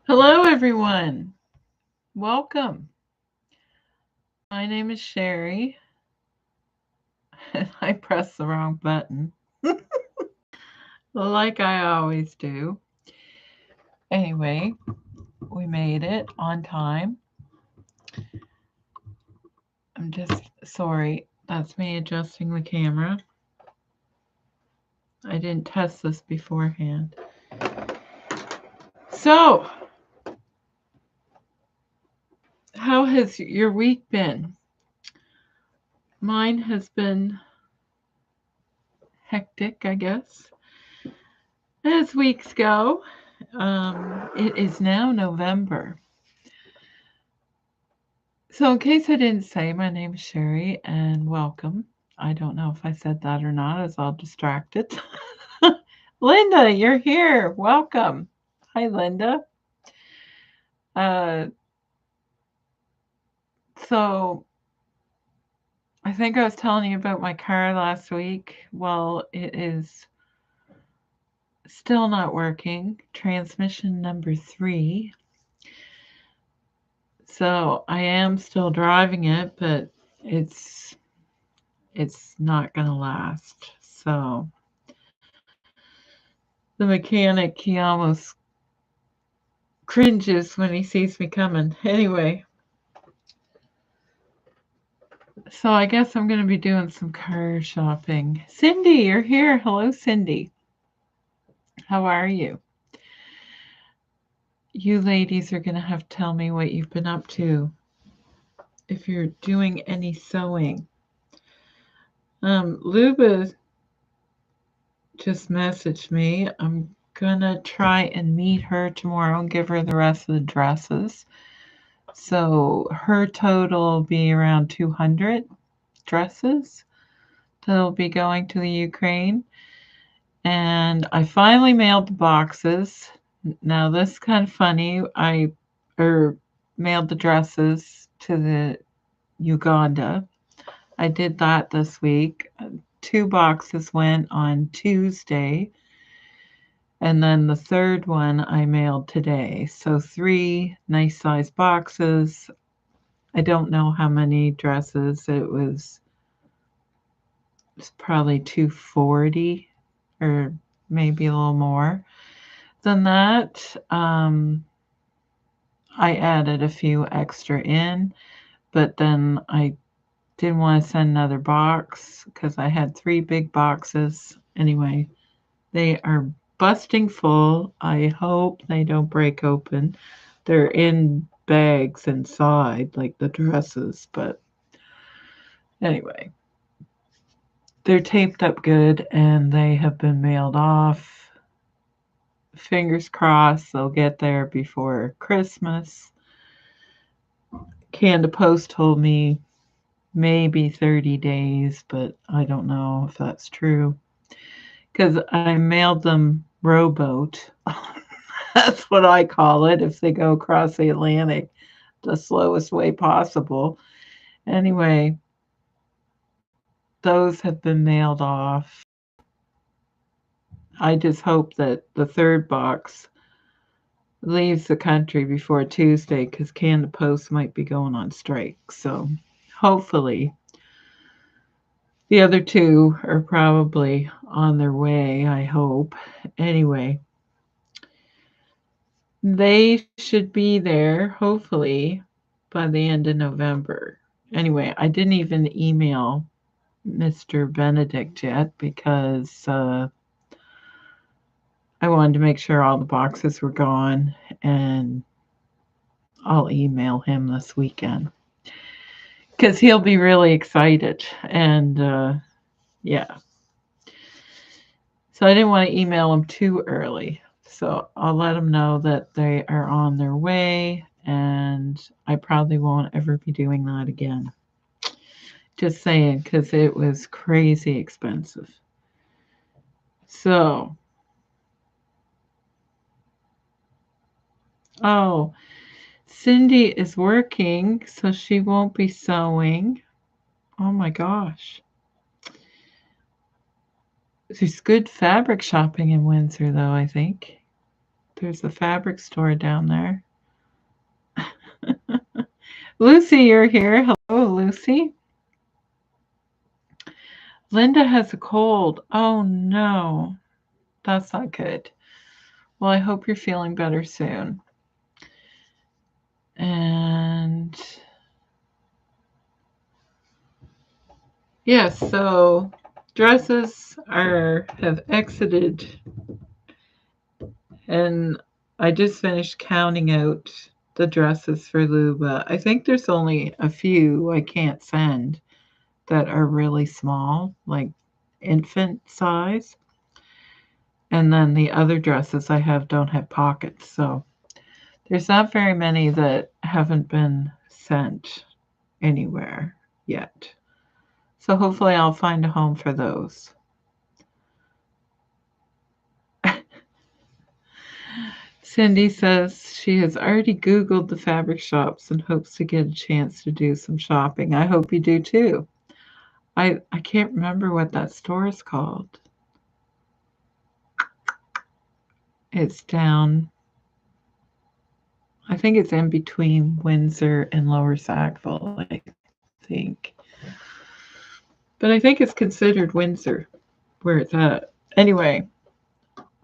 Hello, everyone. Welcome. My name is Sherry, and I pressed the wrong button, like I always do. Anyway, we made it on time. I'm just sorry. That's me adjusting the camera. I didn't test this beforehand. So, how has your week been? Mine has been hectic, I guess, as weeks go. It is now November. So, in case I didn't say, my name is Sherry and welcome. I don't know if I said that or not, as I'll distract it. Linda, you're here. Welcome. Hi, Linda. Uh, so, I think I was telling you about my car last week. Well, it is still not working. Transmission number 3. So, I am still driving it, but it's not going to last. So, the mechanic, he almost cringes when he sees me coming. Anyway, so I guess I'm going to be doing some car shopping. Cindy, you're here. Hello, Cindy. How are you? You ladies are going to have to tell me what you've been up to. If you're doing any sewing. Luba just messaged me. I'm going to try and meet her tomorrow and give her the rest of the dresses. So her total will be around 200 dresses that'll be going to the Ukraine. And I finally mailed the boxes. Now this is kind of funny. I mailed the dresses to the Uganda. I did that this week. 2 boxes went on Tuesday, and then the third one I mailed today. So 3 nice size boxes. I don't know how many dresses. It's probably 240 or maybe a little more than that. I added a few extra in, but then I didn't want to send another box because I had 3 big boxes. Anyway, they are busting full. I hope they don't break open. They're in bags inside, like the dresses, but anyway, they're taped up good and they have been mailed off. Fingers crossed they'll get there before Christmas. Canada Post told me maybe 30 days, but I don't know if that's true. Because I mailed them rowboat. That's what I call it if they go across the Atlantic the slowest way possible. Anyway, those have been mailed off. I just hope that the third box leaves the country before Tuesday because Canada Post might be going on strike. So hopefully the other 2 are probably on their way, I hope. Anyway, they should be there, hopefully, by the end of November. Anyway, I didn't even email Mr. Benedict yet because I wanted to make sure all the boxes were gone, and I'll email him this weekend because he'll be really excited. And yeah. So I didn't want to email him too early. So I'll let him know that they are on their way, and I probably won't ever be doing that again. Just saying, because it was crazy expensive. So, oh, Cindy is working, so she won't be sewing. Oh my gosh. There's good fabric shopping in Windsor, though, I think. There's a fabric store down there. Lucy, you're here. Hello, Lucy. Linda has a cold. Oh no, that's not good. Well, I hope you're feeling better soon. And yes, so dresses have exited, and I just finished counting out the dresses for Luba. I think there's only a few I can't send that are really small, like infant size. And then the other dresses I have don't have pockets. So there's not very many that haven't been sent anywhere yet. So hopefully I'll find a home for those. Cindy says she has already Googled the fabric shops and hopes to get a chance to do some shopping. I hope you do too. I can't remember what that store is called. It's down, I think it's in between Windsor and Lower Sackville, I think. But I think it's considered Windsor where it's at. Anyway,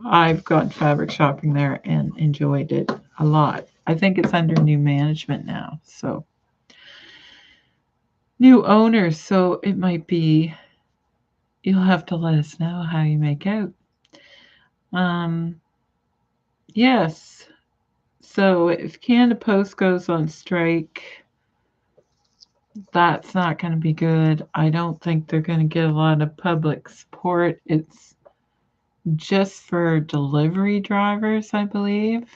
I've gone fabric shopping there and enjoyed it a lot. I think it's under new management now, so new owners, so it might be, you'll have to let us know how you make out. Yes, so if Canada Post goes on strike, that's not going to be good. I don't think they're going to get a lot of public support. It's just for delivery drivers, I believe,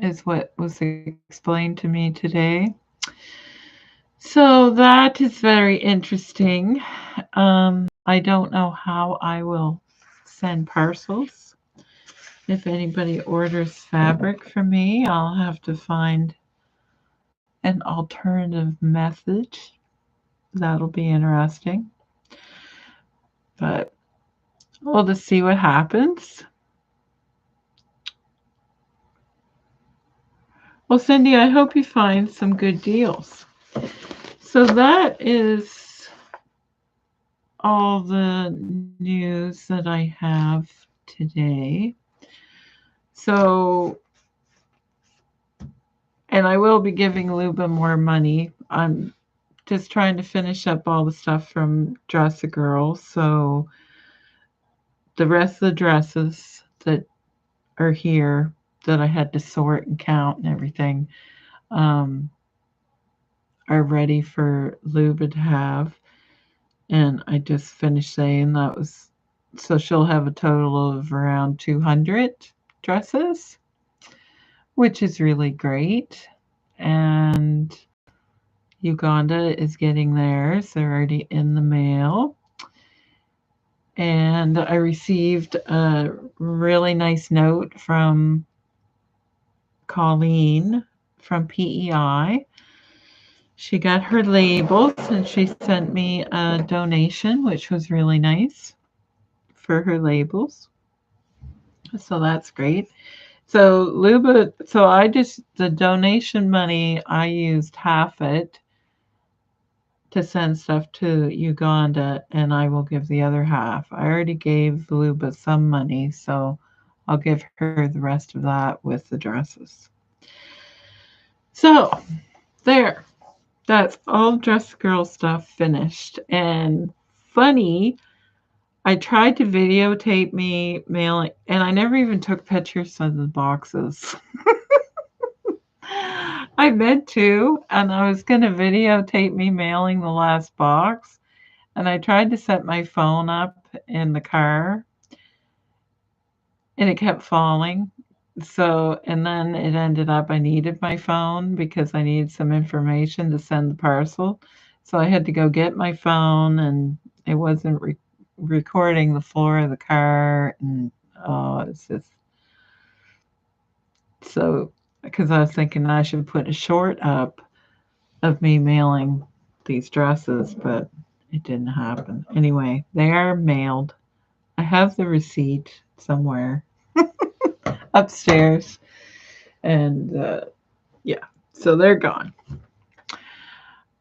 is what was explained to me today. So that is very interesting. I don't know how I will send parcels. If anybody orders fabric from me, I'll have to find an alternative method. That'll be interesting. But we'll just see what happens. Well, Cindy, I hope you find some good deals. So that is all the news that I have today. So, and I will be giving Luba more money. I'm just trying to finish up all the stuff from Dress a Girl. So the rest of the dresses that are here that I had to sort and count and everything are ready for Luba to have. And I just finished saying that was, so she'll have a total of around 200 dresses, which is really great. And Uganda is getting theirs. They're already in the mail. And I received a really nice note from Colleen from PEI. She got her labels and she sent me a donation, which was really nice for her labels. So that's great. So Luba, so the donation money, I used half it to send stuff to Uganda, and I will give the other half. I already gave Luba some money, so I'll give her the rest of that with the dresses. So there, that's all Dress Girl stuff finished. And funny, I tried to videotape me mailing, and I never even took pictures of the boxes. I meant to, and I was going to videotape me mailing the last box. And I tried to set my phone up in the car, and it kept falling. So, and then it ended up I needed my phone because I needed some information to send the parcel. So I had to go get my phone, and it wasn't recording the floor of the car. And oh, it's just so, because I was thinking I should put a short up of me mailing these dresses, but it didn't happen. Anyway, they are mailed. I have the receipt. somewhere upstairs. And yeah, so they're gone.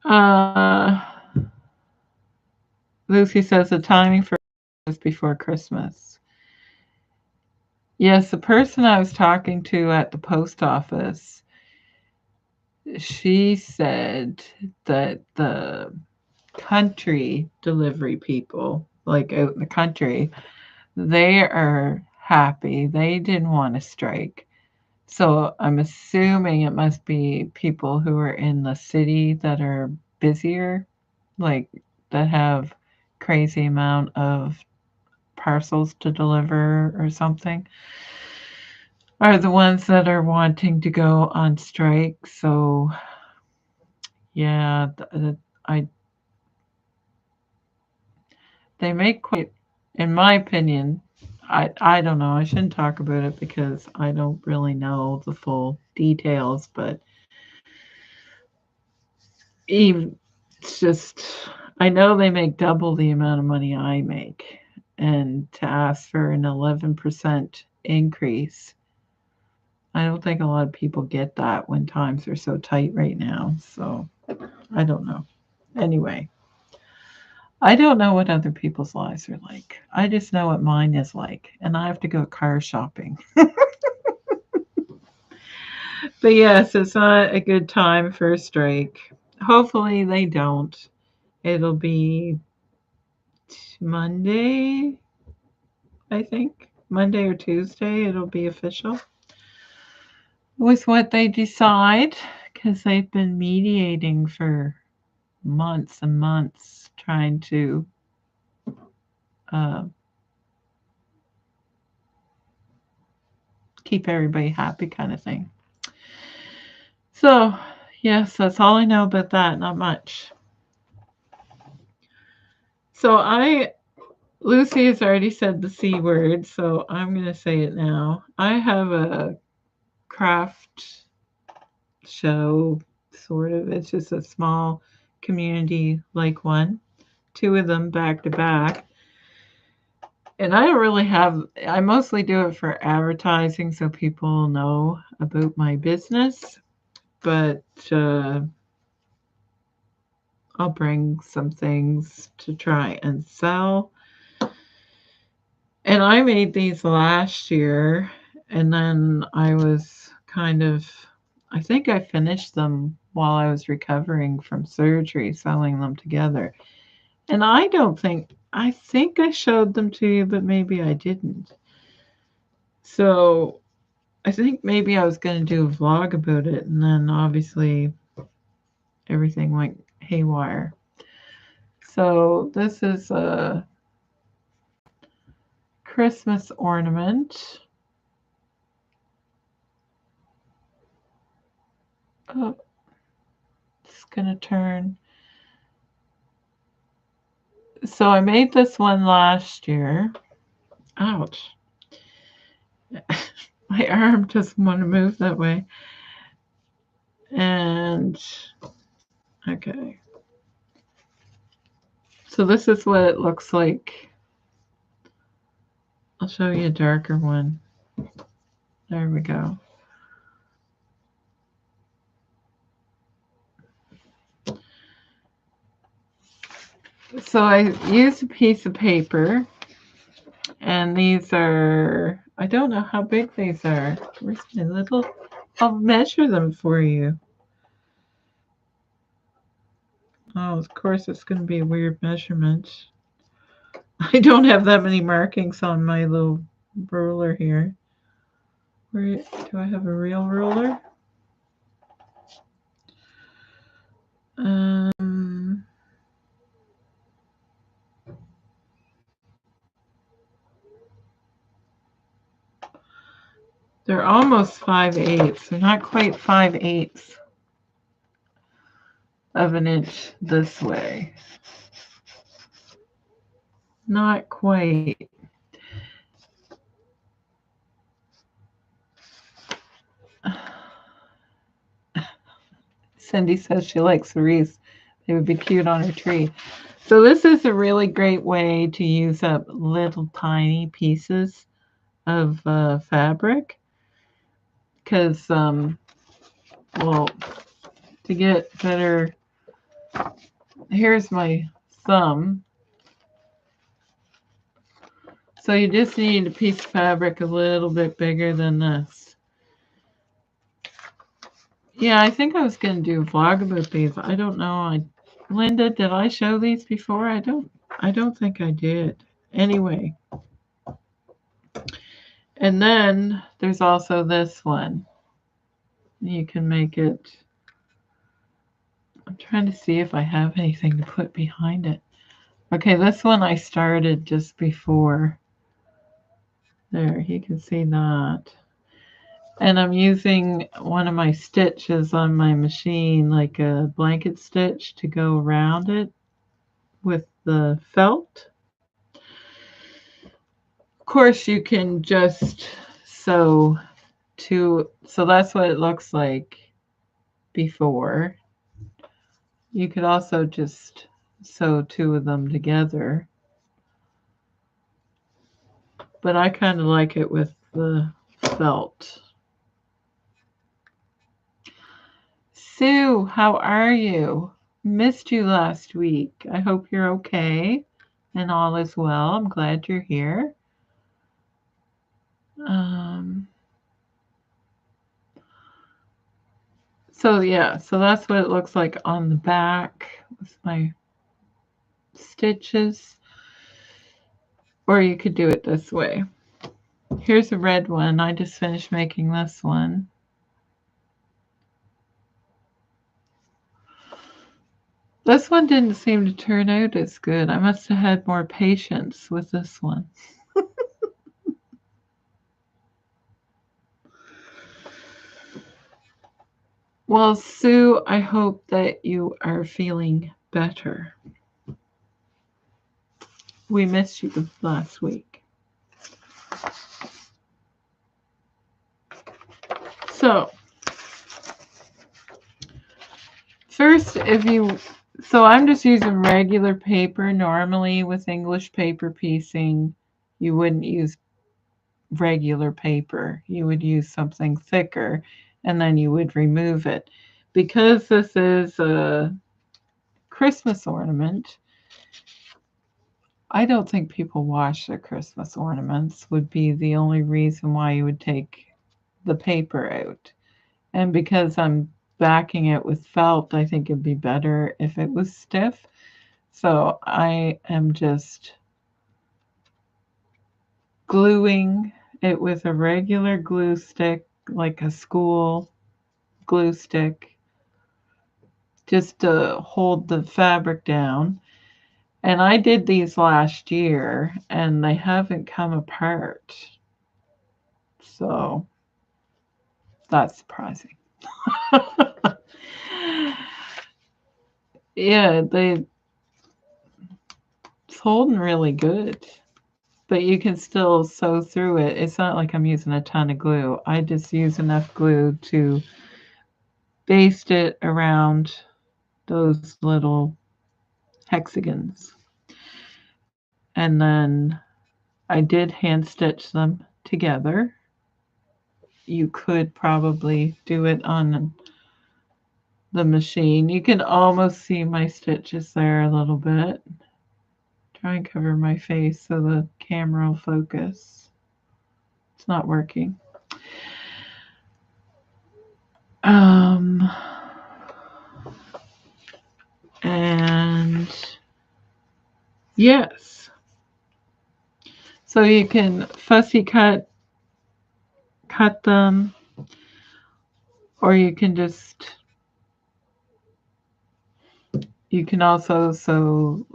Uh, Lucy says the timing for is before Christmas. Yes, the person I was talking to at the post office, she said that the country delivery people, like out in the country, they are happy. They didn't want to strike. So I'm assuming it must be people who are in the city that are busier, like that have crazy amount of parcels to deliver or something, are the ones that are wanting to go on strike. So yeah, I they make quite, in my opinion, I don't know. I shouldn't talk about it because I don't really know the full details, but even it's just I know they make double the amount of money I make, and to ask for an 11% increase, I don't think a lot of people get that when times are so tight right now. So I don't know. Anyway, I don't know what other people's lives are like. I just know what mine is like, and I have to go car shopping. But yes, it's not a good time for a strike. Hopefully they don't. It'll be Monday, I think. Monday or Tuesday, it'll be official with what they decide because they've been mediating for months and months trying to uh, keep everybody happy, kind of thing. So, yes, that's all I know about that. Not much. So, Lucy has already said the C word, so I'm going to say it now. I have a craft show, sort of. It's just a small community like one, two of them back to back. And I don't really have, I mostly do it for advertising so people know about my business, but I'll bring some things to try and sell. And I made these last year, and then I was I think I finished them while I was recovering from surgery, selling them together. And I think I showed them to you, but maybe I didn't. So I think maybe I was going to do a vlog about it, and then obviously everything went haywire. So this is a Christmas ornament. Oh, it's going to turn. So I made this one last year. Ouch. My arm doesn't want to move that way. And okay. So this is what it looks like. I'll show you a darker one. There we go. So I used a piece of paper, and these are, I don't know how big these are. Where's my little, I'll measure them for you. Oh, of course, it's going to be a weird measurement. I don't have that many markings on my little ruler here. Where do I have a real ruler? They're almost 5/8. They're not quite 5/8 of an inch this way. Not quite. Cindy says she likes the wreaths. They would be cute on her tree. So this is a really great way to use up little tiny pieces of fabric because, well, to get better, here's my thumb. So you just need a piece of fabric a little bit bigger than this. Yeah, I think I was going to do a vlog about these. I don't know. Linda, did I show these before? I don't think I did. Anyway. And then there's also this one. You can make it. I'm trying to see if I have anything to put behind it. Okay, this one I started just before. There, you can see that. And I'm using one of my stitches on my machine, like a blanket stitch, to go around it with the felt. Of course, you can just sew two, so that's what it looks like before. You could also just sew two of them together. But I kind of like it with the felt. Sue, how are you? Missed you last week. I hope you're okay and all is well. I'm glad you're here. So yeah, so that's what it looks like on the back with my stitches. Or you could do it this way. Here's a red one. I just finished making this one. This one didn't seem to turn out as good. I must have had more patience with this one. Well, Sue, I hope that you are feeling better. We missed you last week. So, first, so I'm just using regular paper. Normally with English paper piecing, you wouldn't use regular paper. You would use something thicker and then you would remove it. Because this is a Christmas ornament, I don't think people wash their Christmas ornaments, would be the only reason why you would take the paper out. And because I'm backing it with felt, I think it'd be better if it was stiff. So I am just gluing it with a regular glue stick, like a school glue stick, just to hold the fabric down. And I did these last year and they haven't come apart. So that's surprising. Yeah, it's holding really good. But you can still sew through it. It's not like I'm using a ton of glue. I just use enough glue to baste it around those little hexagons. And then I did hand stitch them together. You could probably do it on the machine. You can almost see my stitches there a little bit. Try and cover my face so the camera will focus. It's not working. And yes. So you can fussy cut them, or you can also sew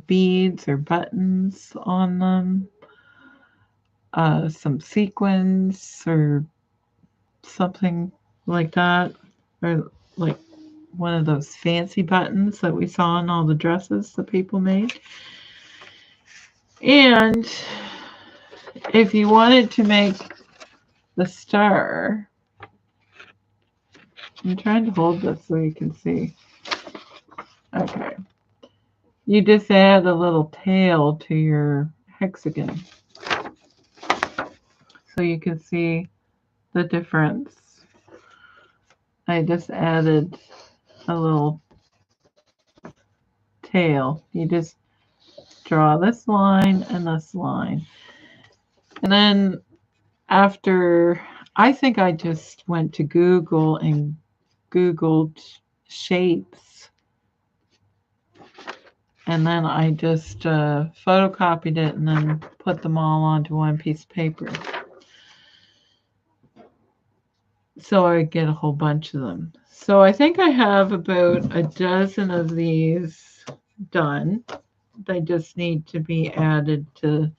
beads or buttons on them, some sequins or something like that, or like one of those fancy buttons that we saw in all the dresses that people made. And if you wanted to make the star, I'm trying to hold this so you can see. Okay. You just add a little tail to your hexagon. so you can see the difference. I just added a little tail. You just draw this line and this line. And then after, I think I just went to Google and Googled shapes. And then I just photocopied it and then put them all onto one piece of paper. So I get a whole bunch of them. So I think I have about a dozen of these done. They just need to be added to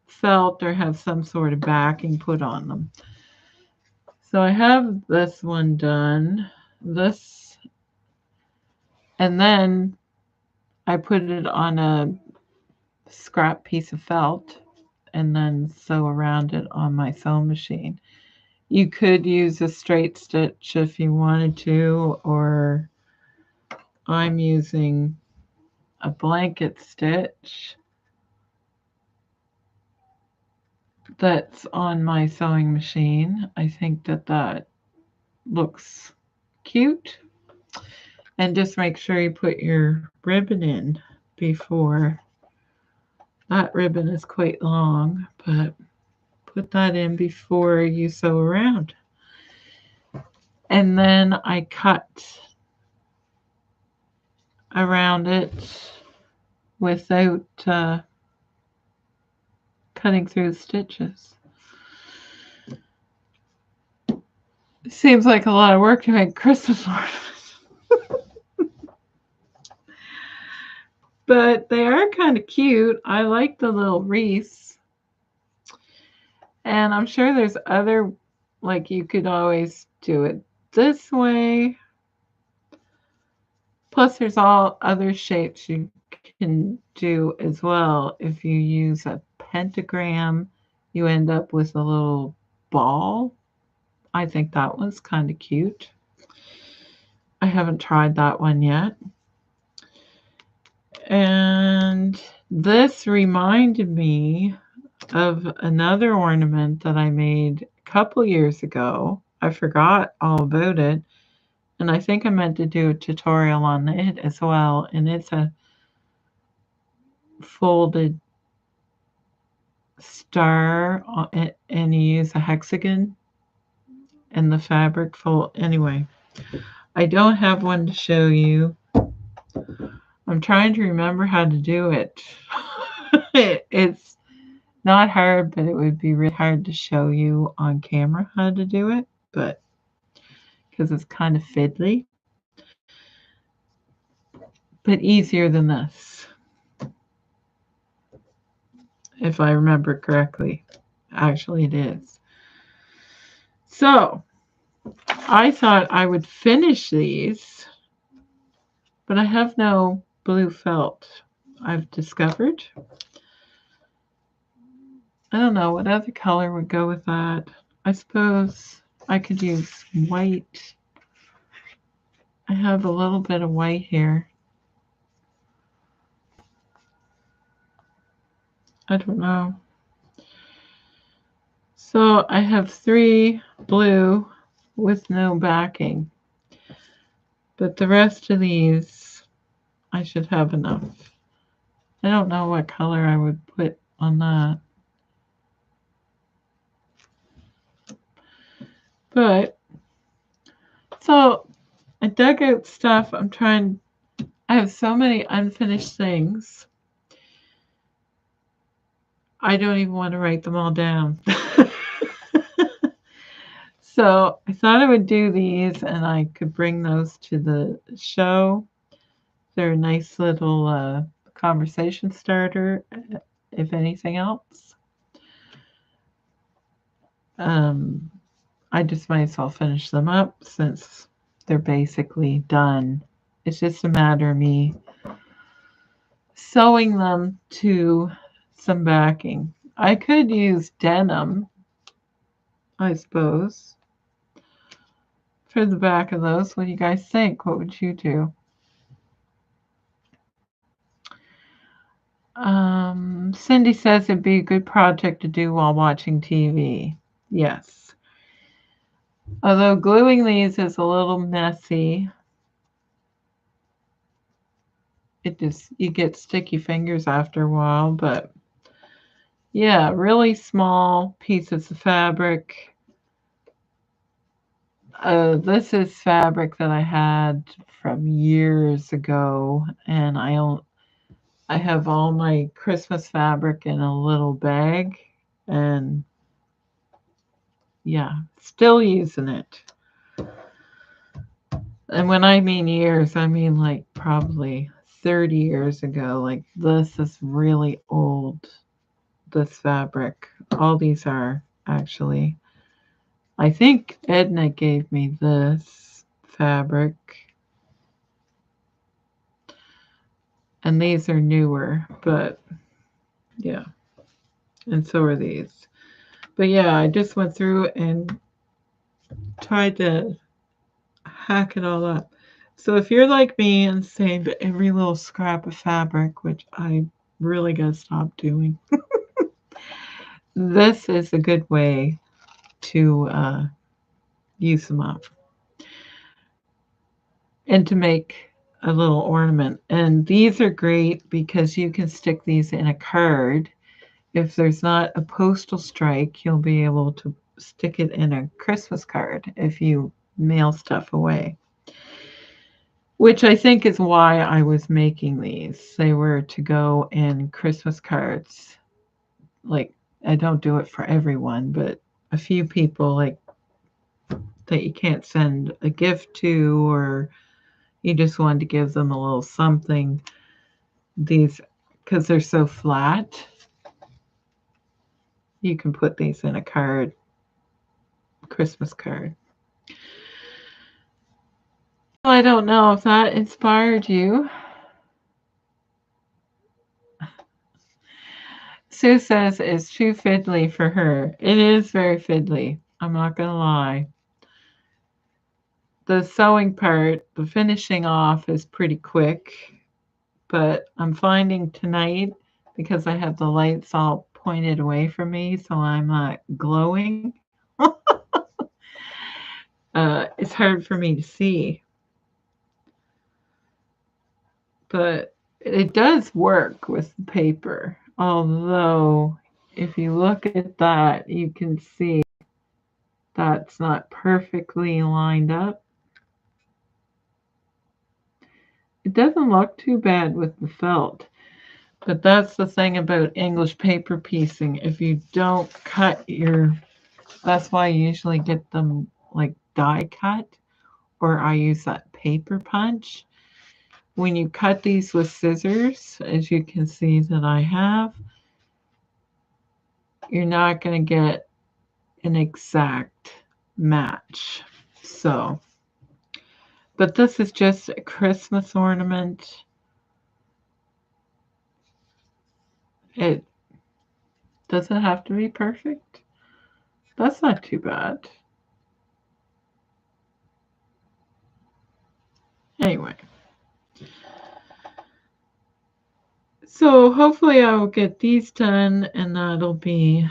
felt or have some sort of backing put on them. So I have this one done, this, and then I put it on a scrap piece of felt and then sew around it on my sewing machine. You could use a straight stitch if you wanted to, or I'm using a blanket stitch that's on my sewing machine. I think that looks cute. And just make sure you put your ribbon in before. That ribbon is quite long, but put that in before you sew around. And then I cut around it without cutting through the stitches. It seems like a lot of work to make Christmas ornaments. But they are kind of cute. I like the little wreaths. And I'm sure there's other, like you could always do it this way. Plus there's all other shapes you can do as well. If you use a pentagram, you end up with a little ball. I think that one's kind of cute. I haven't tried that one yet. And this reminded me of another ornament that I made a couple years ago. I forgot all about it. And I think I meant to do a tutorial on it as well. And it's a folded star, and you use a hexagon and the fabric fold. Anyway, I don't have one to show you. I'm trying to remember how to do it. It's not hard, but it would be really hard to show you on camera how to do it, but because it's kind of fiddly, but easier than this, if I remember correctly. Actually, it is. So I thought I would finish these, but I have no blue felt, I've discovered. I don't know what other color would go with that. I suppose I could use white. I have a little bit of white here. I don't know. So I have 3 blue with no backing. But the rest of these, I should have enough. I don't know what color I would put on that. But, so I dug out stuff. I have so many unfinished things. I don't even want to write them all down. So I thought I would do these and I could bring those to the show. They're a nice little conversation starter, if anything else. I just might as well finish them up since they're basically done. It's just a matter of me sewing them to some backing. I could use denim, I suppose, for the back of those. What do you guys think? What would you do? Cindy says it'd be a good project to do while watching TV. Yes. Although gluing these is a little messy, you get sticky fingers after a while, but yeah, really small pieces of fabric. This is fabric that I had from years ago, and I have all my Christmas fabric in a little bag, and yeah, still using it. And when I mean years, I mean like probably 30 years ago. Like this is really old, this fabric. All these are actually. I think Edna gave me this fabric, and these are newer, but yeah, and so are these. But yeah, I just went through and tried to hack it all up. So if you're like me and save every little scrap of fabric, which I really gotta stop doing, this is a good way to use them up and to make a little ornament. And these are great because you can stick these in a card. If there's not a postal strike, you'll be able to stick it in a Christmas card if you mail stuff away. Which I think is why I was making these. They were to go in Christmas cards. Like, I don't do it for everyone, but a few people like that you can't send a gift to, or you just wanted to give them a little something. These, because they're so flat, you can put these in a card, Christmas card. I don't know if that inspired you. Sue says it's too fiddly for her. It is very fiddly. I'm not going to lie. The sewing part, the finishing off is pretty quick, but I'm finding tonight, because I have the lights all pointed away from me, so I'm not glowing, it's hard for me to see. But it does work with the paper. Although, if you look at that, you can see that's not perfectly lined up. It doesn't look too bad with the felt. But that's the thing about English paper piecing. If you don't cut that's why I usually get them like die cut, or I use that paper punch. When you cut these with scissors, as you can see that I have, you're not going to get an exact match. So, but this is just a Christmas ornament. It doesn't have to be perfect. That's not too bad. Anyway. So hopefully I will get these done, and that'll be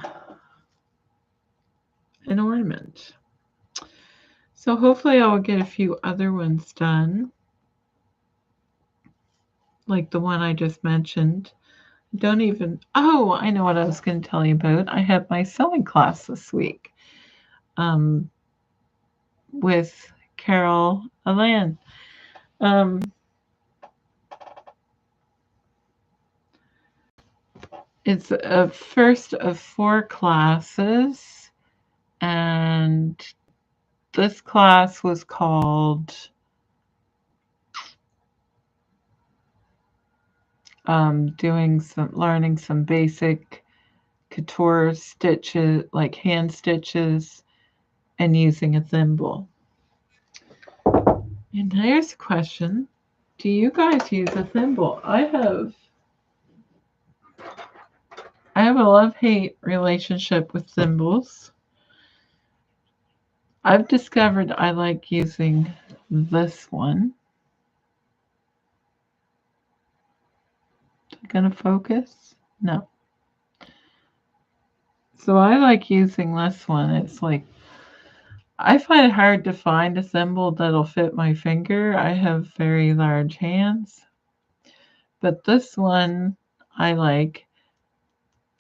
an ornament. So hopefully I will get a few other ones done, like the one I just mentioned. Oh, I know what I was going to tell you about. I had my sewing class this week with Carol Alan. It's a first of 4 classes, and this class was called learning some basic couture stitches, like hand stitches, and using a thimble. And here's a question. Do you guys use a thimble? I have a love-hate relationship with thimbles. I've discovered I like using this one. Is it gonna focus? No. So I like using this one. It's like, I find it hard to find a thimble that'll fit my finger. I have very large hands. But this one I like,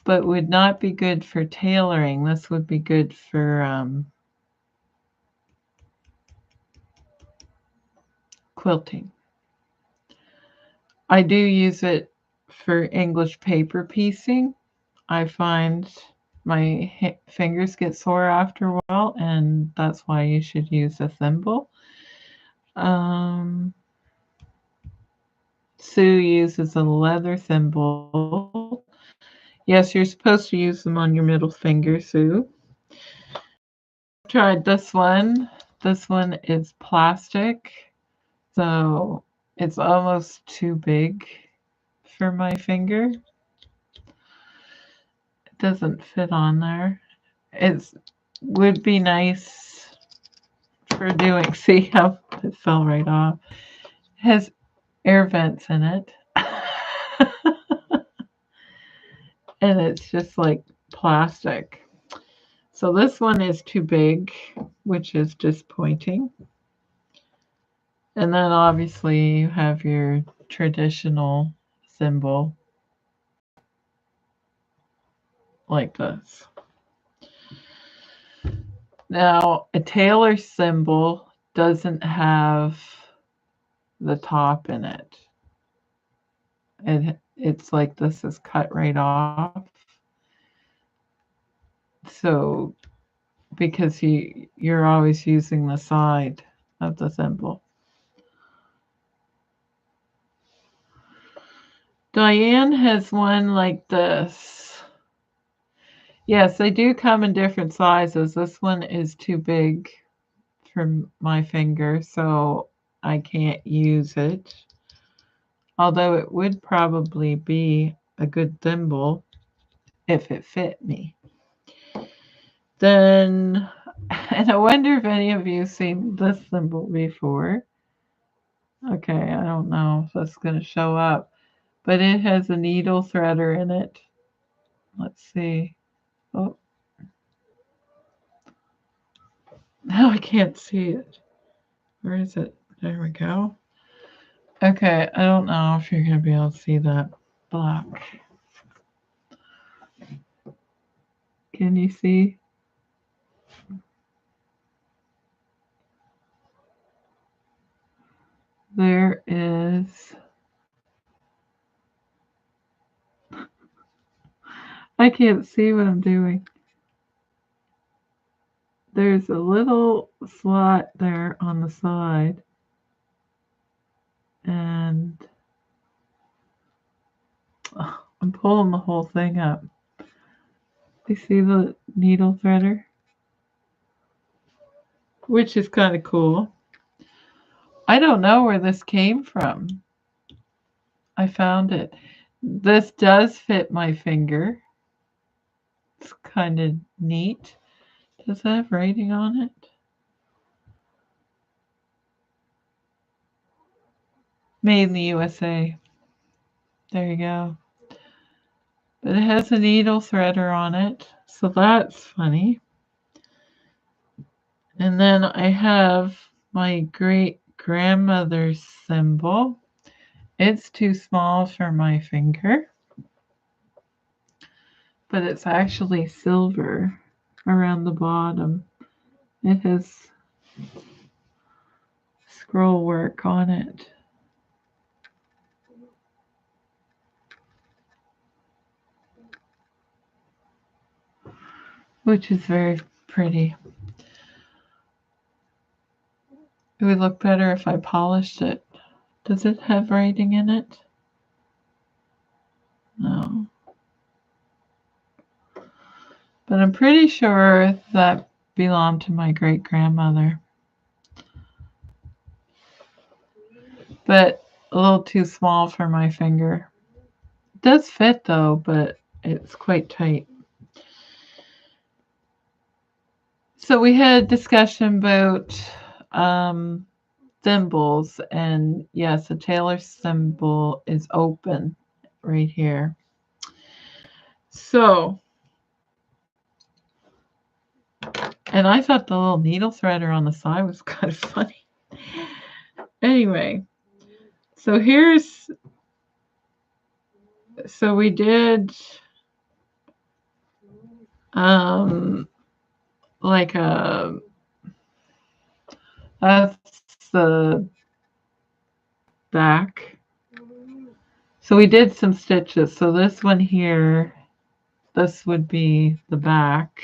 but would not be good for tailoring. This would be good for quilting. I do use it for English paper piecing. I find my fingers get sore after a while, and that's why you should use a thimble. Sue uses a leather thimble. Yes, you're supposed to use them on your middle finger, Sue. Tried this one. This one is plastic, so it's almost too big for my finger. It doesn't fit on there. It would be nice for doing, see how it fell right off. It has air vents in it. And it's just like plastic. So this one is too big, which is disappointing. And then obviously you have your traditional thimble like this. Now, a tailor thimble doesn't have the top in it. It's like this is cut right off. So because you're always using the side of the thimble. Diane has one like this. Yes, they do come in different sizes. This one is too big for my finger, so I can't use it. Although it would probably be a good thimble if it fit me. Then, and I wonder if any of you seen this thimble before. Okay, I don't know if that's going to show up, but it has a needle threader in it. Let's see. Oh, now I can't see it. Where is it? There we go. Okay, I don't know if you're going to be able to see that black. Can you see? There is. I can't see what I'm doing. There's a little slot there on the side, and I'm pulling the whole thing up. You see the needle threader? Which is kind of cool. I don't know where this came from. I found it. This does fit my finger. It's kind of neat. Does it have writing on it? Made in the USA. There you go. But it has a needle threader on it, so that's funny. And then I have my great grandmother's thimble. It's too small for my finger, but it's actually silver around the bottom. It has scroll work on it. Which is very pretty. It would look better if I polished it. Does it have writing in it? No. But I'm pretty sure that belonged to my great grandmother. But a little too small for my finger. It does fit though, but it's quite tight. So we had a discussion about thimbles, and yes, a tailor thimble is open right here. So And I thought the little needle threader on the side was kind of funny. Anyway, so we did like that's the back. So we did some stitches. So this one here, this would be the back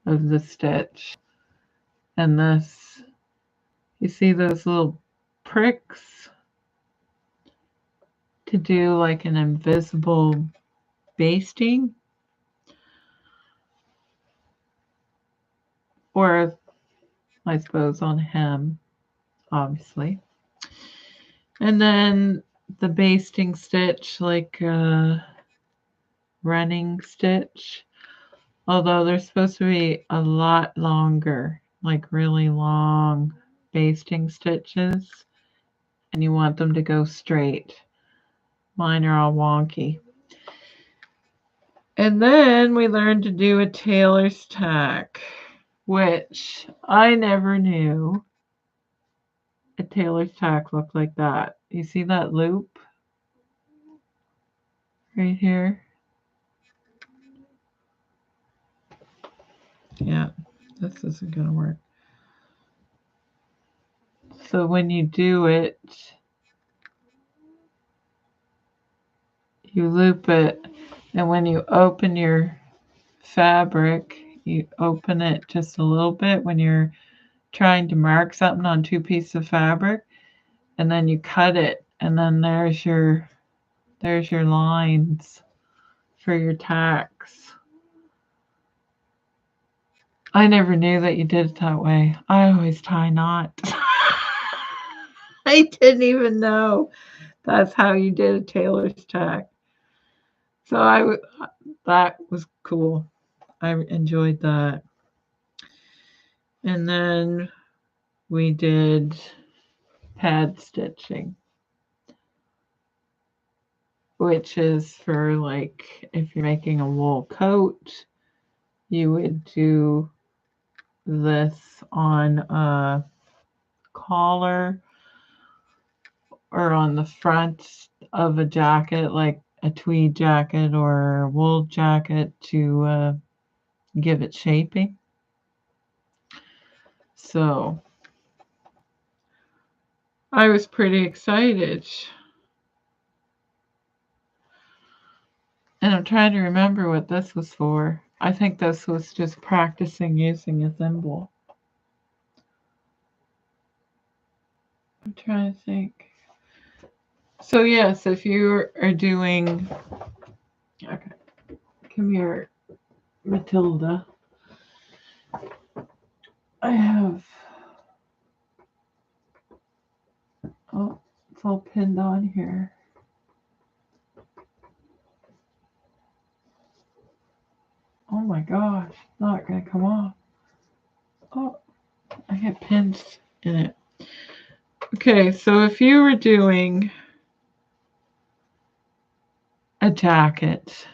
of the stitch. And this, you see those little pricks to do like an invisible basting, or I suppose on hem, obviously. And then the basting stitch, like a running stitch, although they're supposed to be a lot longer, like really long basting stitches, and you want them to go straight. Mine are all wonky. And then we learned to do a tailor's tack, which I never knew a tailor's tack looked like that. You see that loop right here? Yeah, this isn't going to work. So when you do it, you loop it, and when you open your fabric, you open it just a little bit when you're trying to mark something on two pieces of fabric, and then you cut it, and then there's your lines for your tacks. I never knew that you did it that way. I always tie knots. I didn't even know that's how you did a tailor's tack. So that was cool. I enjoyed that. And then we did pad stitching, which is for like if you're making a wool coat, you would do this on a collar or on the front of a jacket, like a tweed jacket or a wool jacket, to give it shaping. So I was pretty excited. And I'm trying to remember what this was for. I think this was just practicing using a thimble. I'm trying to think. So yes, if you are doing, okay, come here, Matilda. I have, oh, it's all pinned on here. Oh my gosh, it's not going to come off. Oh, I have pins in it. Okay, so if you were doing a jacket,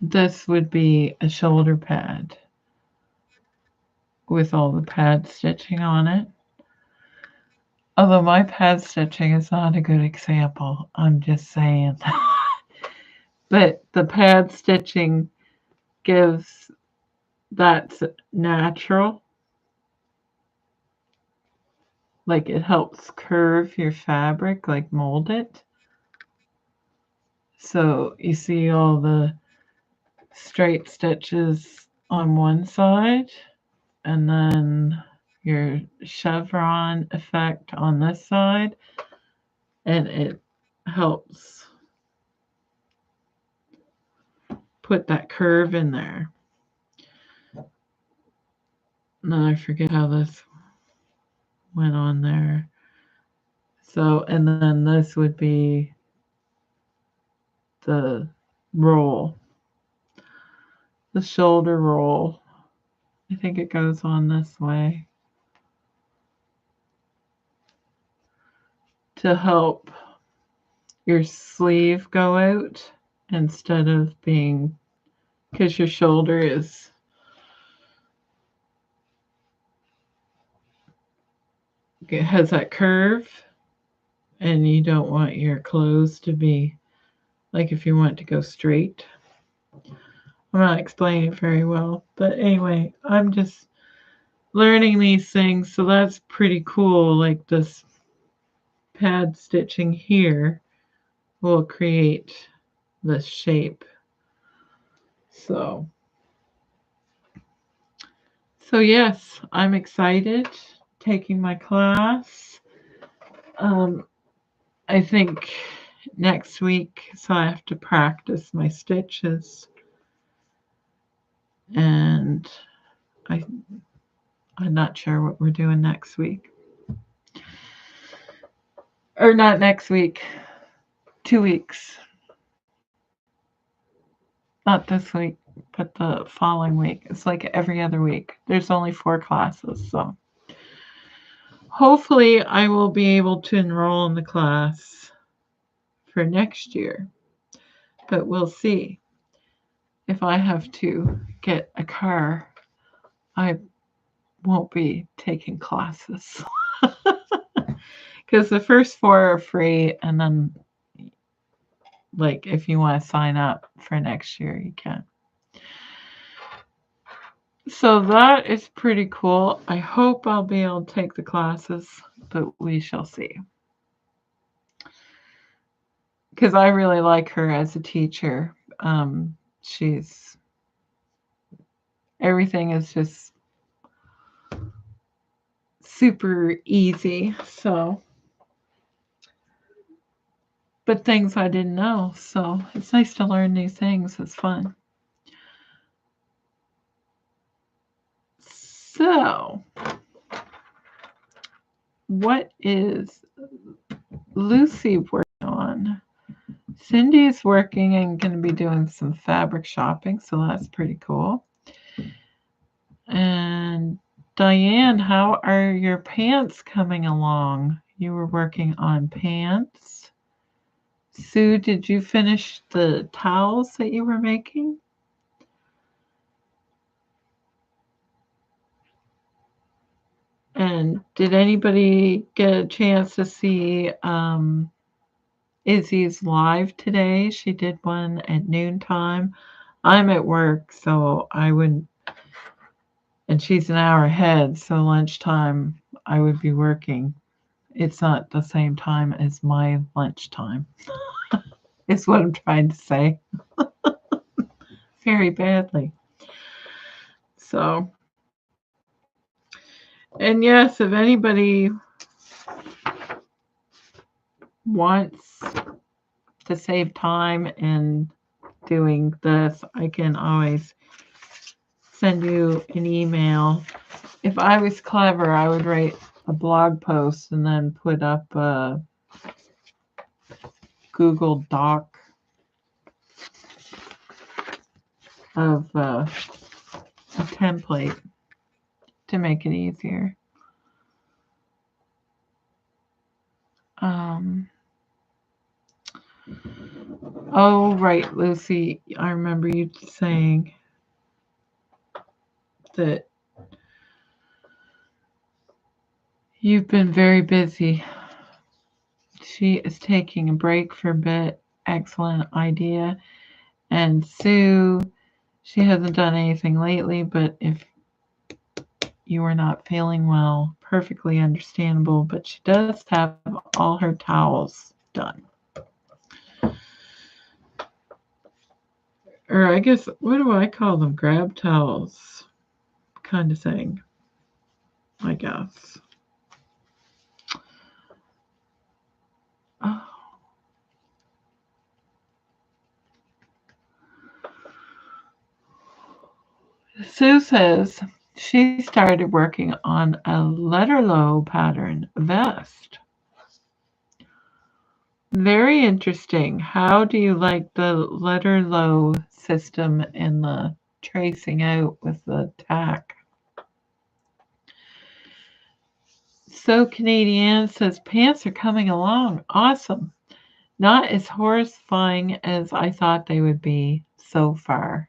this would be a shoulder pad with all the pad stitching on it. Although my pad stitching is not a good example, I'm just saying. But the pad stitching gives, that's natural. Like it helps curve your fabric, like mold it. So you see all the straight stitches on one side, and then your chevron effect on this side, and it helps put that curve in there. Now I forget how this went on there. So, and then this would be the roll, the shoulder roll. I think it goes on this way to help your sleeve go out instead of being, because your shoulder is it has that curve, and you don't want your clothes to be like if you want to go straight. I'm not explaining it very well, but anyway, I'm just learning these things, so that's pretty cool. Like this pad stitching here will create this shape. So yes, I'm excited taking my class. I think next week, so I have to practice my stitches, and I'm not sure what we're doing next week. Or not next week, 2 weeks. Not this week, but the following week. It's like every other week. There's only 4 classes, so hopefully I will be able to enroll in the class for next year. But we'll see. If I have to get a car, I won't be taking classes. Because the first 4 are free, and then like if you want to sign up for next year, you can. So that is pretty cool. I hope I'll be able to take the classes, but we shall see. Because I really like her as a teacher. She's everything is just super easy. So, but things I didn't know. So it's nice to learn new things. It's fun. So, what is Lucy working on? Cindy's working and going to be doing some fabric shopping, so that's pretty cool. And Diane, how are your pants coming along? You were working on pants. Sue, did you finish the towels that you were making? And did anybody get a chance to see Izzy's live today? She did one at noontime. I'm at work, so I wouldn't, and she's an hour ahead, so lunchtime I would be working. It's not the same time as my lunchtime, is what I'm trying to say. Very badly. So, and yes, if anybody wants to save time in doing this, I can always send you an email. If I was clever, I would write a blog post and then put up a Google Doc of a template to make it easier. Oh, right, Lucy, I remember you saying that you've been very busy. She is taking a break for a bit. Excellent idea. And Sue, she hasn't done anything lately, but if you are not feeling well, perfectly understandable, but she does have all her towels done. Or I guess, what do I call them? Grab towels kind of thing, I guess. Oh. Sue says she started working on a letter low pattern vest. Very interesting. How do you like the letter low system and the tracing out with the tack? So Canadian says pants are coming along. Awesome. Not as horrifying as I thought they would be so far.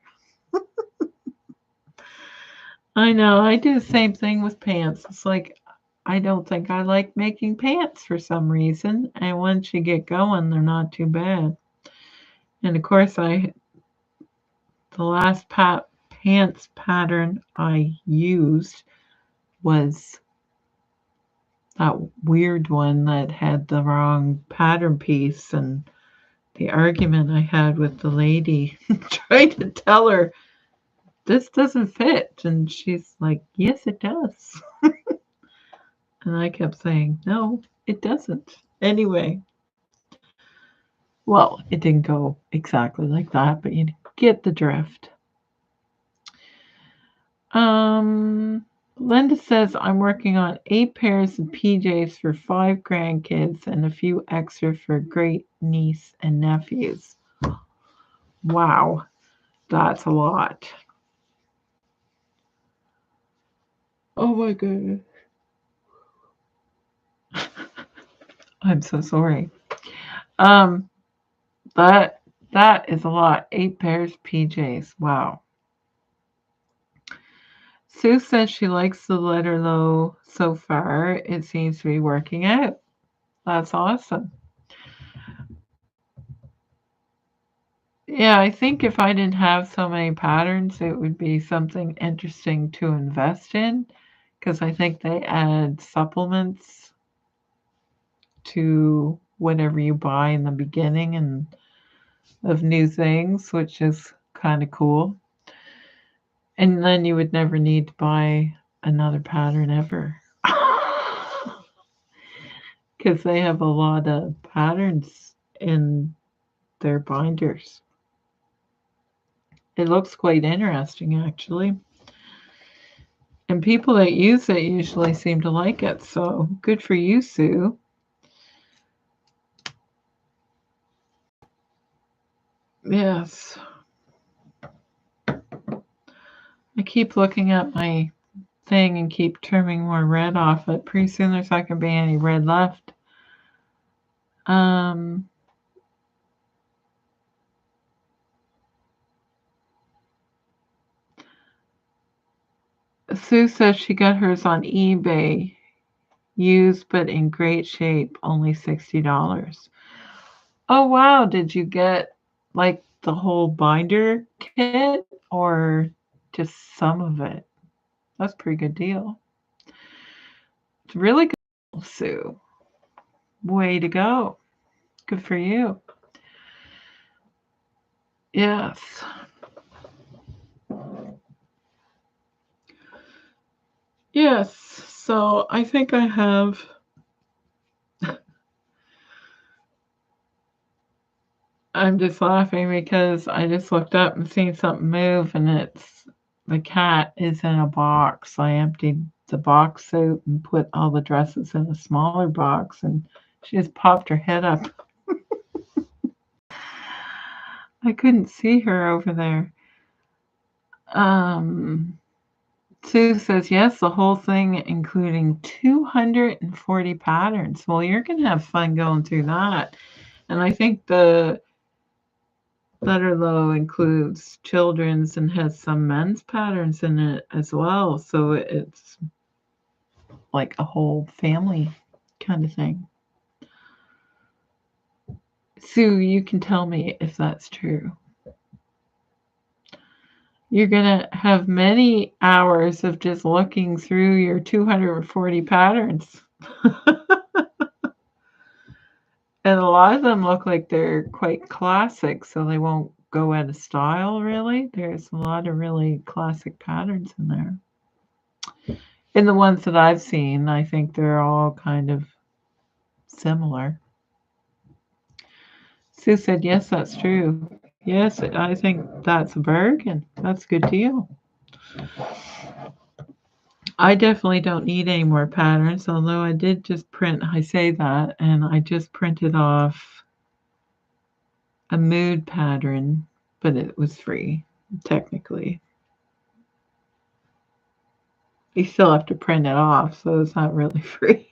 I know, I do the same thing with pants. It's like I don't think I like making pants for some reason. And once you get going, they're not too bad. And of course, the last pants pattern I used was that weird one that had the wrong pattern piece, and the argument I had with the lady trying to tell her this doesn't fit, and she's like, yes it does. And I kept saying, no it doesn't. Anyway, well, it didn't go exactly like that, but you get the drift. Linda says, I'm working on 8 pairs of PJs for 5 grandkids and a few extra for great niece and nephews. Wow, that's a lot. Oh my goodness. I'm so sorry. That is a lot. 8 pairs of PJs. Wow. Sue says she likes the letter low so far. It seems to be working out. That's awesome. Yeah, I think if I didn't have so many patterns, it would be something interesting to invest in, because I think they add supplements to whatever you buy in the beginning and of new things, which is kind of cool. And then you would never need to buy another pattern ever. Because they have a lot of patterns in their binders. It looks quite interesting, actually. And people that use it usually seem to like it. So good for you, Sue. Yes. I keep looking at my thing and keep trimming more red off it. Pretty soon there's not going to be any red left. Sue says she got hers on eBay, used but in great shape, only $60. Oh wow, did you get like the whole binder kit or just some of it? That's a pretty good deal. It's really good, Sue. Way to go. Good for you. Yes. Yes. So I think I have. I'm just laughing because I just looked up and seen something move, and it's the cat is in a box. I emptied the box out and put all the dresses in a smaller box, and she just popped her head up. I couldn't see her over there. Sue says, yes, the whole thing, including 240 patterns. Well, you're going to have fun going through that. And I think the letter low includes children's and has some men's patterns in it as well. So it's like a whole family kind of thing. Sue, you can tell me if that's true. You're going to have many hours of just looking through your 240 patterns. And a lot of them look like they're quite classic, so they won't go out of style, really. There's a lot of really classic patterns in there. In the ones that I've seen, I think they're all kind of similar. Sue said, yes, that's true. Yes, I think that's a bargain. That's a good deal. I definitely don't need any more patterns, although I did just print, I say that, and I just printed off a mood pattern, but it was free, technically. You still have to print it off, so it's not really free.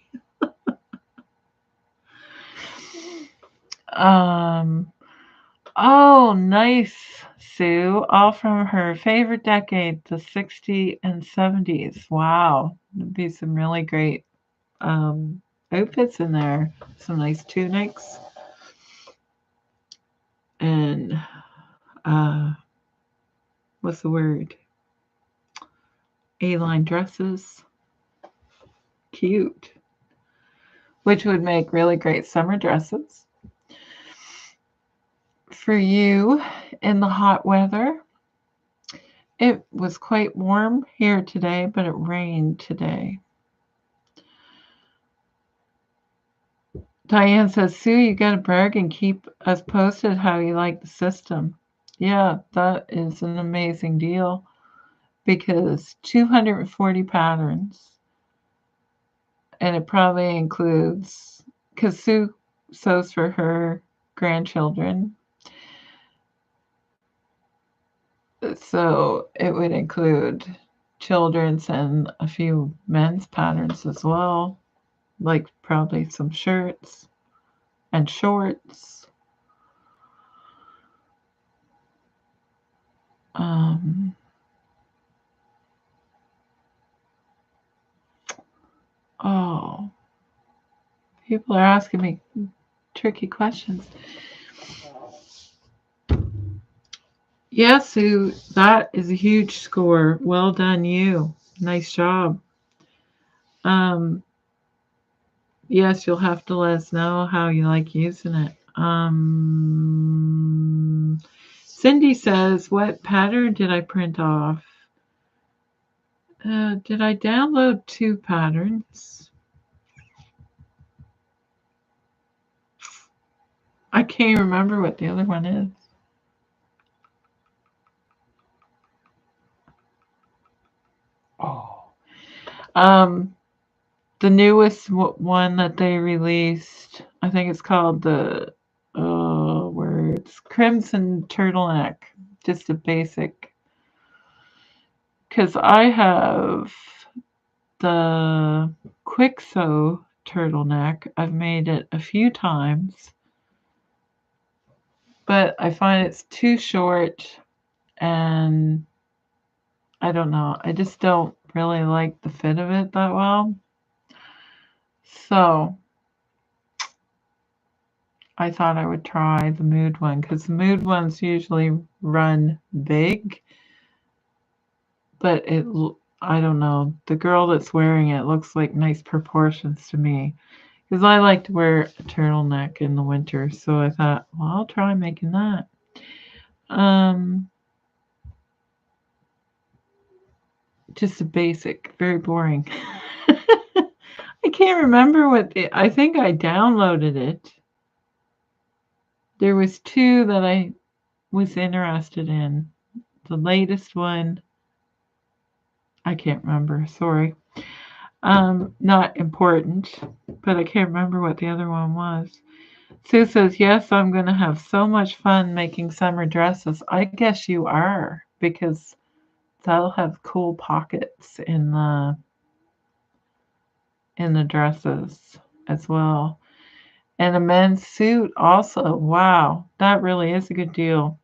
Oh, nice, Sue. All from her favorite decade, the 60s and 70s. Wow, that'd be some really great outfits in there. Some nice tunics and what's the word? A-line dresses. Cute. Which would make really great summer dresses. For you in the hot weather, it was quite warm here today, but it rained today. Diane says, Sue, you got to brag and keep us posted how you like the system. Yeah, that is an amazing deal because 240 patterns, and it probably includes, because Sue sews for her grandchildren, so it would include children's and a few men's patterns as well, like probably some shirts and shorts. Oh, people are asking me tricky questions. Yeah, Sue, that is a huge score. Well done, you. Nice job. Yes, you'll have to let us know how you like using it. Cindy says, what pattern did I print off? Did I download 2 patterns? I can't remember what the other one is. Oh. The newest one that they released, I think it's called the words Crimson Turtleneck, just a basic. Because I have the Quick Sew turtleneck. I've made it a few times, but I find it's too short, and I don't know. I just don't really like the fit of it that well. So I thought I would try the Mood one because the Mood ones usually run big, but I don't know. The girl that's wearing it looks like nice proportions to me because I like to wear a turtleneck in the winter. So I thought, well, I'll try making that. Just a basic, very boring. I can't remember I think I downloaded it. There was 2 that I was interested in. The latest one, I can't remember, sorry. Not important, but I can't remember what the other one was. Sue says, yes, I'm going to have so much fun making summer dresses. I guess you are, because they'll have cool pockets in the dresses as well. And a men's suit also. Wow, that really is a good deal.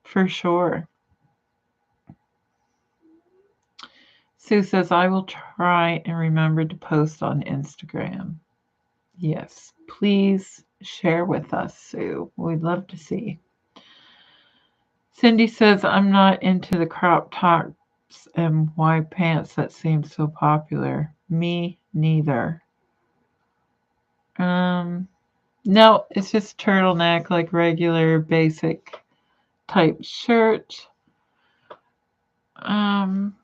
For sure. Sue says, I will try and remember to post on Instagram. Yes, please share with us, Sue. We'd love to see. Cindy says, I'm not into the crop tops and wide pants that seem so popular. Me neither. No, it's just turtleneck, like regular basic type shirt. I'm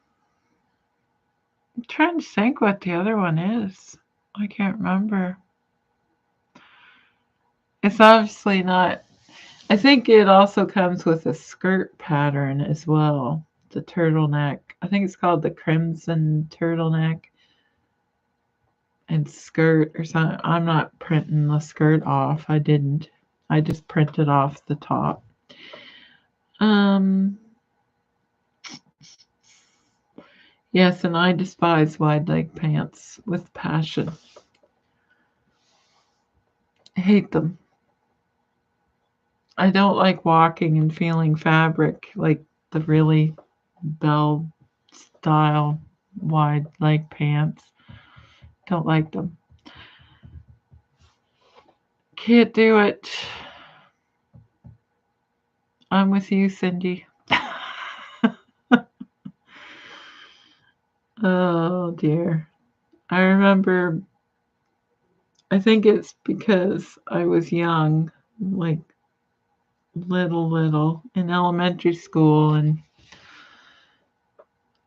trying to think what the other one is. I can't remember. It's obviously not. I think it also comes with a skirt pattern as well. The turtleneck. I think it's called the Crimson Turtleneck and skirt or something. I'm not printing the skirt off. I didn't. I just printed off the top. Yes, and I despise wide leg pants with passion. I hate them. I don't like walking and feeling fabric like the really bell style wide leg pants. Don't like them. Can't do it. I'm with you, Cindy. Oh dear. I remember, I think it's because I was young, like little in elementary school, and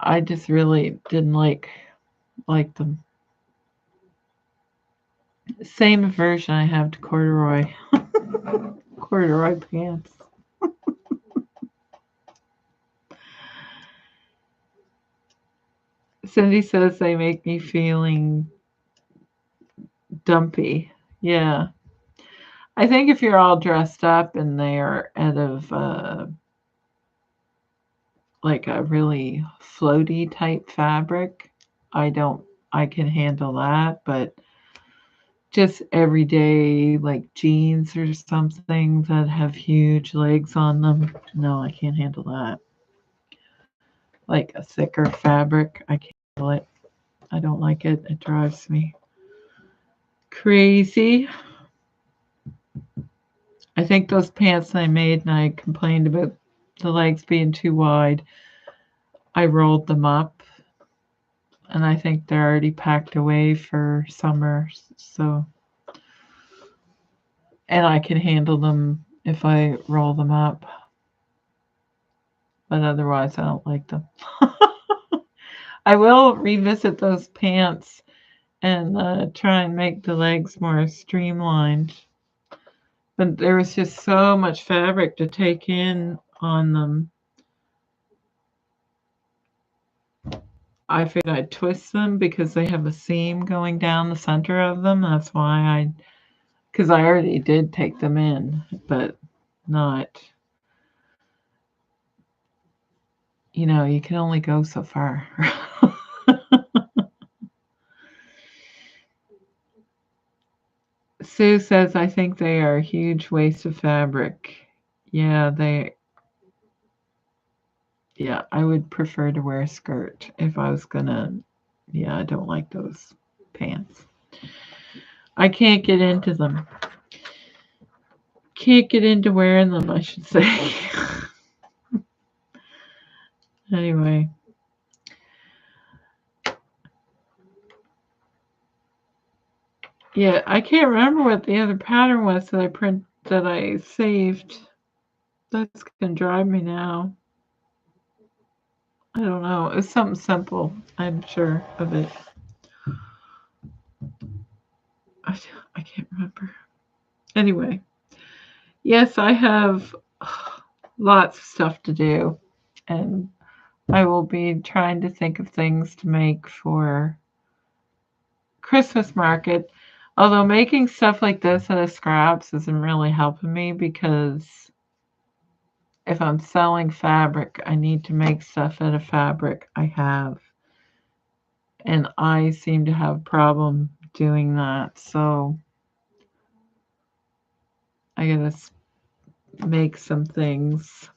I just really didn't like them. Same aversion I have to corduroy pants. Cindy says they make me feeling dumpy. Yeah. I think if you're all dressed up and they are out of like a really floaty type fabric, I don't I can handle that, but just everyday like jeans or something that have huge legs on them, no, I can't handle that. Like a thicker fabric, I can't handle it. I don't like it. It drives me crazy. I think those pants I made and I complained about the legs being too wide. I rolled them up and I think they're already packed away for summer. So, and I can handle them if I roll them up, but otherwise I don't like them. I will revisit those pants and try and make the legs more streamlined. But there was just so much fabric to take in on them. I figured I'd twist them because they have a seam going down the center of them. That's why because I already did take them in, but not, you can only go so far. Sue says, I think they are a huge waste of fabric. Yeah, I would prefer to wear a skirt if I was gonna, yeah, I don't like those pants. I can't get into them. Can't get into wearing them, I should say. Anyway. Yeah, I can't remember what the other pattern was that I saved. That's gonna drive me now. I don't know. It's something simple. I'm sure of it. I can't remember. Anyway, yes, I have lots of stuff to do, and I will be trying to think of things to make for Christmas market. Although making stuff like this out of scraps isn't really helping me because if I'm selling fabric, I need to make stuff out of fabric I have. And I seem to have a problem doing that. So I gotta make some things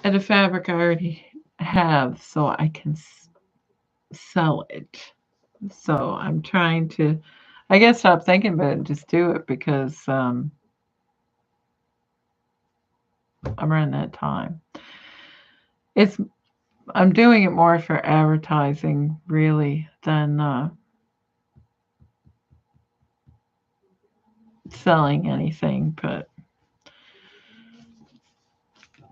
out of fabric I already have so I can sell it. So I'm trying to, I guess, stop thinking about it and just do it because I'm running out of time. It's I'm doing it more for advertising really than selling anything, but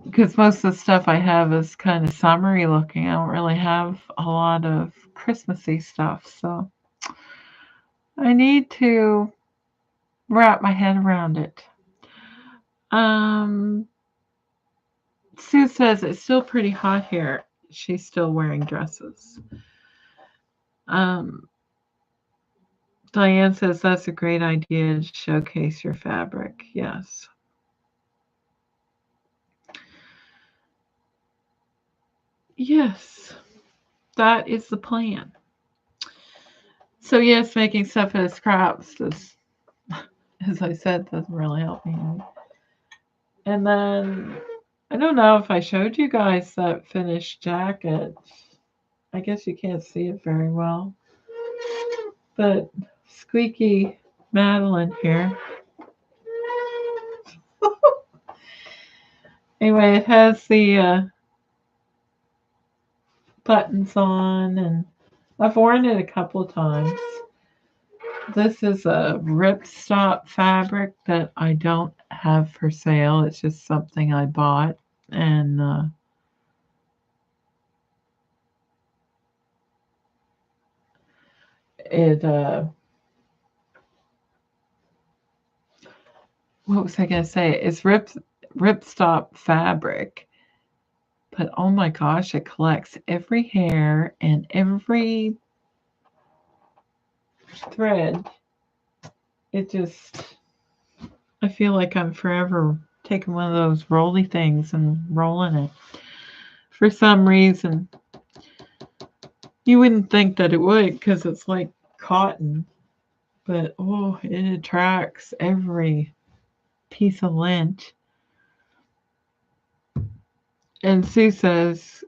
because most of the stuff I have is kind of summery looking. I don't really have a lot of Christmassy stuff, so I need to wrap my head around it. Um, Sue says it's still pretty hot here. She's still wearing dresses. Um, Diane says that's a great idea to showcase your fabric. Yes. Yes, that is the plan. So yes, making stuff out of scraps does, as I said, doesn't really help me. And then I don't know if I showed you guys that finished jacket. I guess you can't see it very well. But squeaky Madeline here. Anyway, it has the buttons on, and I've worn it a couple times. This is a ripstop fabric that I don't have for sale. It's just something I bought, and it what was I gonna say? It's ripstop fabric, but oh my gosh, it collects every hair and every thread. It just, I feel like I'm forever taking one of those rolly things and rolling it. For some reason, you wouldn't think that it would because it's like cotton, but oh, it attracts every piece of lint. And Sue says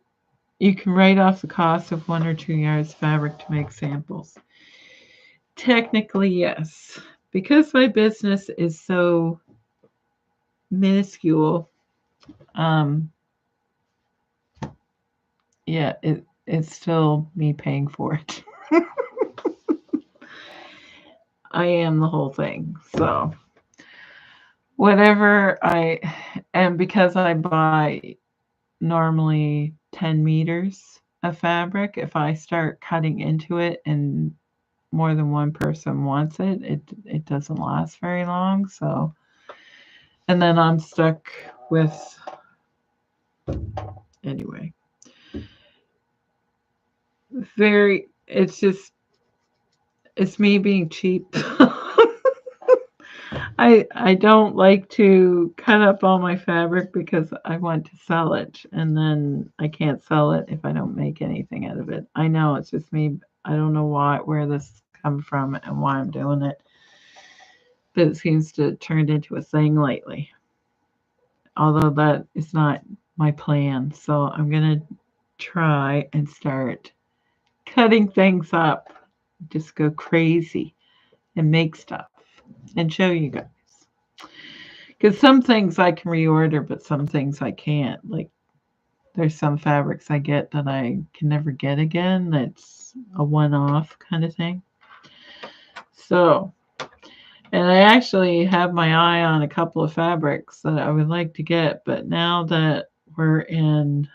you can write off the cost of 1 or 2 yards of fabric to make samples. Technically, yes. Because my business is so minuscule, yeah, it's still me paying for it. I am the whole thing. So whatever and because I buy normally 10 meters of fabric, if I start cutting into it and more than one person wants it doesn't last very long. So, and then I'm stuck with, anyway, it's me being cheap. I don't like to cut up all my fabric because I want to sell it, and then I can't sell it if I don't make anything out of it. I know it's just me. I don't know where this comes from and why I'm doing it, but it seems to have turned into a thing lately. Although that is not my plan, so I'm gonna try and start cutting things up, just go crazy and make stuff and show you guys. Because some things I can reorder, but some things I can't. Like there's some fabrics I get that I can never get again. That's a one-off kind of thing. So, and I actually have my eye on a couple of fabrics that I would like to get, but now that we're in,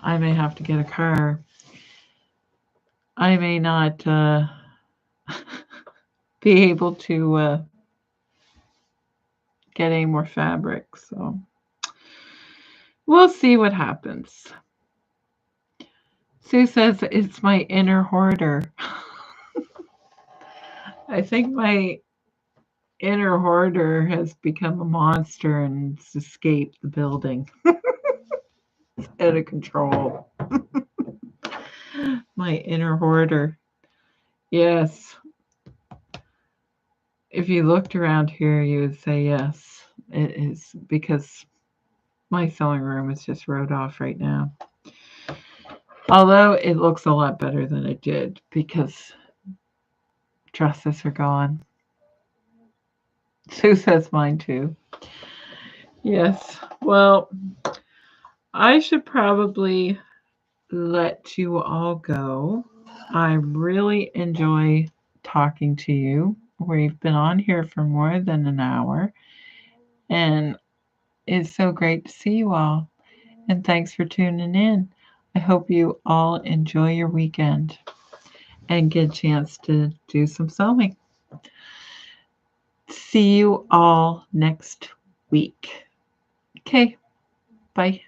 I may have to get a car. I may not be able to get any more fabric. So we'll see what happens. Sue says it's my inner hoarder. I think my inner hoarder has become a monster and it's escaped the building. It's out of control. My inner hoarder. Yes. If you looked around here, you would say yes. It is because my sewing room is just rode off right now. Although it looks a lot better than it did because dresses are gone. Sue says mine too. Yes. Well, I should probably let you all go. I really enjoy talking to you. We've been on here for more than an hour, and it's so great to see you all. And thanks for tuning in. I hope you all enjoy your weekend and get a chance to do some sewing. See you all next week. Okay, bye.